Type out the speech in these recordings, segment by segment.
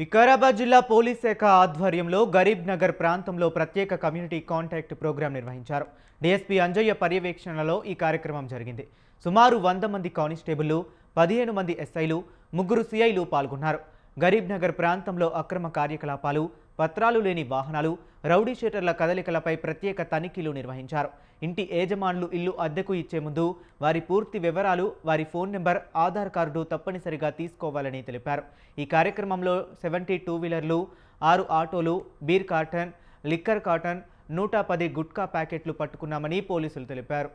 వికారాబాద్ జిల్లా పోలీస్ శాఖ ఆధ్వర్యంలో గరీబ్ నగర్ ప్రాంతంలో ప్రత్యేక కమ్యూనిటీ కాంటాక్ట్ ప్రోగ్రాం నిర్వహించారు. డీఎస్పీ అంజయ్య పర్యవేక్షణలో ఈ కార్యక్రమం జరిగింది. సుమారు 100 మంది కానిస్టేబుళ్లు, 15 మంది ఎస్ఐలు, 3 సిఐలు పాల్గొన్నారు. గరీబ్ నగర్ ప్రాంతంలో అక్రమ కార్యకలాపాలు, పత్రాలు లేని వాహనాలు, రౌడీ షీటర్ల కదలికలపై ప్రత్యేక తనిఖీలు నిర్వహించారు. ఇంటి యజమానులు ఇల్లు అద్దెకు ఇచ్చే ముందు వారి పూర్తి వివరాలు, వారి ఫోన్ నెంబర్, ఆధార్ కార్డు తప్పనిసరిగా తీసుకోవాలని తెలిపారు. ఈ కార్యక్రమంలో 70 టూ-వీలర్లు, 6 ఆటోలు, బీర్ కార్టన్, లిక్కర్ కార్టన్, 110 గుట్కా ప్యాకెట్లు పట్టుకున్నామని పోలీసులు తెలిపారు.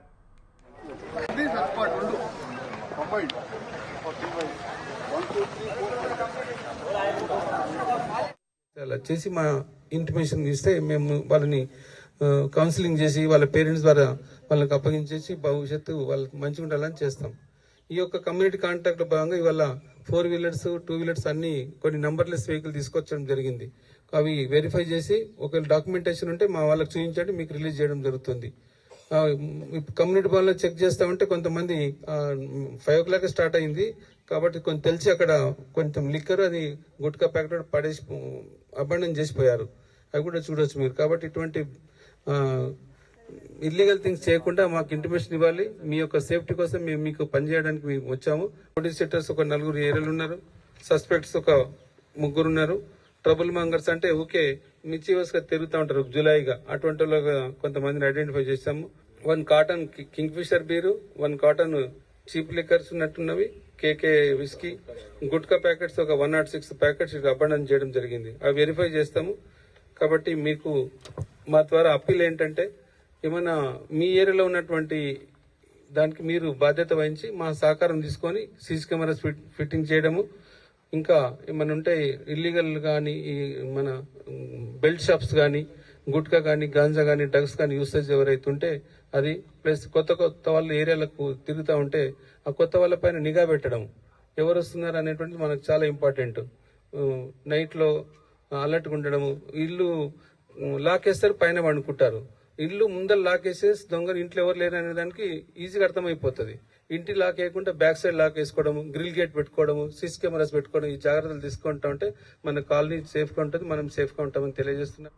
చేసి మా ఇంటిమేషన్ ఇస్తే మేము వాళ్ళని కౌన్సిలింగ్ చేసి వాళ్ళ పేరెంట్స్ ద్వారా వాళ్ళకి అప్పగించేసి భవిష్యత్తు వాళ్ళకి మంచిగా ఉండాలని చేస్తాం. ఈ యొక్క కమ్యూనిటీ కాంటాక్ట్ భాగంగా ఇవాళ 4 వీలర్స్ 2 వీలర్స్ అన్ని కొన్ని నంబర్లెస్ వెహికల్ తీసుకొచ్చడం జరిగింది. అవి వెరిఫై చేసి ఒకవేళ డాక్యుమెంటేషన్ ఉంటే మా వాళ్ళకి చూపించండి, మీకు రిలీజ్ చేయడం జరుగుతుంది. కమ్యూనిటీ భవన్లో చెక్ చేస్తామంటే కొంతమంది 5 o'clock స్టార్ట్ అయింది కాబట్టి కొంచెం తెలిసి అక్కడ కొంచెం లిక్కర్ అది గుట్కా ప్యాకెట్ పడేసి అబండన్ చేసిపోయారు. అవి కూడా చూడొచ్చు మీరు. కాబట్టి ఇటువంటి ఇల్లీగల్ థింగ్స్ చేయకుండా మాకు ఇంటిమేషన్ ఇవ్వాలి. మీ యొక్క సేఫ్టీ కోసం మేము మీకు పనిచేయడానికి మేము వచ్చాము. పోలీస్ సెక్టర్స్ ఒక 4 ఏరియాలు ఉన్నారు, సస్పెక్ట్స్ ఒక 3 ఉన్నారు. ట్రబుల్ మాంగర్స్ అంటే ఓకే మిచివర్స్ గా తిరుగుతూ ఉంటారు జులైగా, అటువంటి కొంతమందిని ఐడెంటిఫై చేశాము. 1 కార్టన్ కింగ్ ఫిషర్ బీరు, 1 కార్టన్ చీప్ లిక్కర్స్ ఉన్నట్టున్నవి, కేకే విస్కీ, గుట్కా ప్యాకెట్స్ ఒక 106 ప్యాకెట్స్ అబండన్ చేయడం జరిగింది. అవి వెరిఫై చేస్తాము. కాబట్టి మీకు మా ద్వారా అప్పీల్ ఏంటంటే ఏమైనా మీ ఏరియాలో ఉన్నటువంటి దానికి మీరు బాధ్యత వహించి మా సహకారం తీసుకొని సీసీ కెమెరాస్ ఫిట్టింగ్ చేయడము, ఇంకా ఏమైనా ఉంటే ఇల్లీగల్ కానీ మన బెల్ట్ షాప్స్ కానీ, గుట్కా కానీ, గాంజా కానీ, డ్రగ్స్ కానీ యూసేజ్ ఎవరైతే ఉంటే అది, ప్లస్ కొత్త వాళ్ళ ఏరియాలకు తిరుగుతూ ఉంటే ఆ కొత్త వాళ్ళ పైన నిఘా పెట్టడం, ఎవరు వస్తున్నారు అనేటువంటిది మనకు చాలా ఇంపార్టెంట్. నైట్లో అలర్ట్గా ఉండడము. ఇల్లు లాకేస్తారు, పైన వండుకుంటారు. ఇల్లు ముందర లాకేసేసి దొంగలు ఇంట్లో ఎవరు లేరు అనే దానికి ఈజీగా అర్థమైపోతుంది. ఇంటి లాక్ వేయకుండా బ్యాక్ సైడ్ లాక్ వేసుకోవడము, గ్రిల్ గేట్ పెట్టుకోవడము, సీసీ కెమెరాస్ పెట్టుకోవడం, ఈ జాగ్రత్తలు తీసుకుంటా ఉంటే మన కాలనీ సేఫ్గా ఉంటుంది, మనం సేఫ్గా ఉంటామని తెలియజేస్తున్నాం.